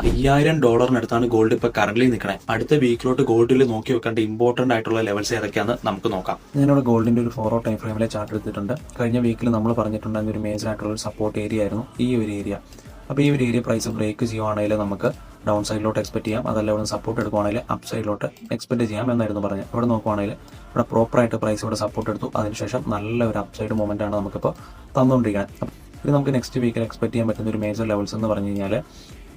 $5000 gold ഇപ്പോൾ current നിൽക്കണേ. അടുത്ത വീക്കിലോട്ട് ഗോൾഡിൽ നോക്കി വെക്കേണ്ട ഇമ്പോർട്ടന്റ് ആയിട്ടുള്ള ലെവൽസ് ഏതൊക്കെയാണെന്ന് നമുക്ക് നോക്കാം. ഞാനിവിടെ ഗോൾഡിന്റെ ഒരു 4 ടൈം ഫ്രെയിമിലെ ചാർട്ട് എടുത്തിട്ടുണ്ട്. കഴിഞ്ഞ വീക്കിൽ നമ്മൾ പറഞ്ഞിട്ടുണ്ടായിരുന്ന ഒരു മേജർ ആയിട്ടുള്ള ഒരു സപ്പോർട്ട് ഏരിയ ആയിരുന്നു ഈ ഒരു ഏരിയ. അപ്പോൾ ഈ ഒരു ഏരിയ പ്രൈസ് ബ്രേക്ക് ചെയ്യുവാണെങ്കിൽ നമുക്ക് ഡൗൺ സൈഡിലോട്ട് എക്സ്പെക്ട് ചെയ്യാം. അതല്ല ഇവിടെ സപ്പോർട്ട് എടുക്കുവാണെങ്കിൽ അപ്പ് സൈഡിലോട്ട് എക്സ്പെക്ട് ചെയ്യാം എന്നായിരുന്നു പറഞ്ഞത്. ഇവിടെ നോക്കുവാണെങ്കിൽ ഇവിടെ പ്രോപ്പറായിട്ട് പ്രൈസ് ഇവിടെ സപ്പോർട്ട് എടുത്തു. അതിനുശേഷം നല്ല ഒരു അപ്പ് സൈഡ് മൊമെന്റ് ആണ് നമുക്കിപ്പോൾ തന്നുകൊണ്ടിരിക്കുന്നത്. ഇത് നമുക്ക് നെക്സ്റ്റ് വീക്കിൽ എക്സ്പെക്ട് ചെയ്യാൻ പറ്റുന്ന ഒരു മേജർ ലെവൽസ് എന്ന് പറഞ്ഞു കഴിഞ്ഞാൽ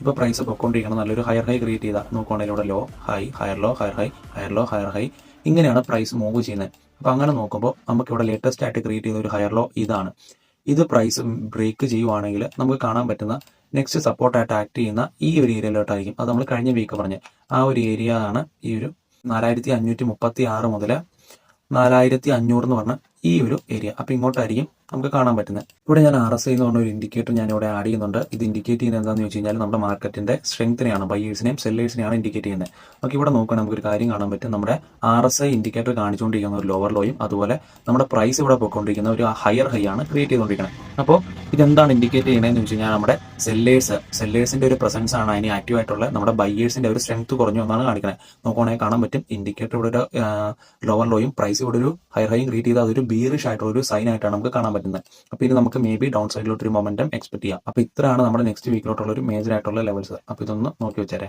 ഇപ്പോൾ പ്രൈസ് പൊയ്ക്കൊണ്ടിരിക്കണം. നല്ലൊരു ഹയർ ഹൈ ക്രിയേറ്റ് ചെയ്താൽ നോക്കുവാണെങ്കിൽ ഇവിടെ low high, higher low, higher high, higher low, higher high, ഇങ്ങനെയാണ് പ്രൈസ് മൂവ് ചെയ്യുന്നത്. അപ്പോൾ അങ്ങനെ നോക്കുമ്പോൾ നമുക്ക് ഇവിടെ ലേറ്റസ്റ്റ് ആയിട്ട് ക്രിയേറ്റ് ചെയ്ത ഒരു ഹയർ ലോ ഇതാണ്. ഇത് പ്രൈസ് ബ്രേക്ക് ചെയ്യുവാണെങ്കിൽ നമുക്ക് കാണാൻ പറ്റുന്ന നെക്സ്റ്റ് സപ്പോർട്ടായിട്ട് ആക്ട് ചെയ്യുന്ന ഈ ഒരു ഏരിയയിലോട്ടായിരിക്കും. അത് നമ്മൾ കഴിഞ്ഞ വീക്ക് പറഞ്ഞ് ആ ഒരു ഏരിയ ആണ് ഈ ഒരു 4536 മുതൽ 4500 എന്ന് പറഞ്ഞ ഈ ഒരു ഏരിയ. അപ്പോൾ ഇങ്ങോട്ടായിരിക്കും നമുക്ക് കാണാൻ പറ്റുന്നത്. ഇവിടെ ഞാൻ RSI എന്ന് പറഞ്ഞ ഒരു ഇൻഡിക്കേറ്റർ ഞാൻ ഇവിടെ ആഡ് ചെയ്യുന്നുണ്ട്. ഇത് ഇൻഡിക്കേറ്റ് ചെയ്യുന്നത് എന്താണെന്ന് വെച്ച് കഴിഞ്ഞാൽ നമ്മുടെ മാർക്കറ്റിന്റെ സ്ട്രെങ്ത്തിനെയാണ്, ബയേഴ്സിനെയും സെല്ലേഴ്സിനെയാണ് ഇൻഡിക്കേറ്റ് ചെയ്യുന്നത്. നമുക്ക് ഇവിടെ നോക്കുകയാണെങ്കിൽ നമുക്കൊരു കാര്യം കാണാൻ പറ്റും. നമ്മുടെ RSI ഇൻഡിക്കേറ്റർ കാണിച്ചുകൊണ്ടിരിക്കുന്ന ഒരു ലോവർ ലോയും അതുപോലെ നമ്മുടെ പ്രൈസ് ഇവിടെ പോയിക്കൊണ്ടിരിക്കുന്ന ഒരു ഹയർ ഹൈ ആണ് ക്രിയേറ്റ് ചെയ്തുകൊണ്ടിരിക്കുന്നത്. അപ്പോൾ ഇതെന്താണ് ഇൻഡിക്കേറ്റ് ചെയ്യുന്നതെന്ന് വെച്ച് കഴിഞ്ഞാൽ നമ്മുടെ സെല്ലേഴ്സിന്റെ ഒരു പ്രസൻസ് ആണ് അതിന് ആക്റ്റീവ് ആയിട്ടുള്ള നമ്മുടെ ബയേഴ്സിന്റെ ഒരു സ്ട്രെങ്ത് കുറഞ്ഞു എന്നാണ് കാണിക്കുന്നത്. നോക്കുകയാണെങ്കിൽ കാണാൻ പറ്റും ഇൻഡിക്കേറ്റർ ഇവിടെ ഒരു ലോവർ ലോയും പ്രൈസ് ഇവിടെ ഒരു ഹയർ ഹൈയും ക്രിയേറ്റ് ചെയ്ത് അതൊരു ബീറിഷ് ആയിട്ടുള്ള ഒരു സൈൻ ആയിട്ടാണ് നമുക്ക് കാണാൻ പറ്റുന്നത്. അപ്പോൾ ഇത് നമുക്ക് മേ ബി ഡൗൺ സൈഡിലോട്ട് ഒരു മൊമെന്റം എക്സ്പെക്ട് ചെയ്യാം. അപ്പോൾ ഇത്രയാണ് നമ്മുടെ നെക്സ്റ്റ് വീക്കിലോട്ടുള്ള ഒരു മേജർ ആയിട്ടുള്ള ലെവൽസ്. അപ്പോൾ ഇതൊന്ന് നോക്കി വെച്ചേരെ.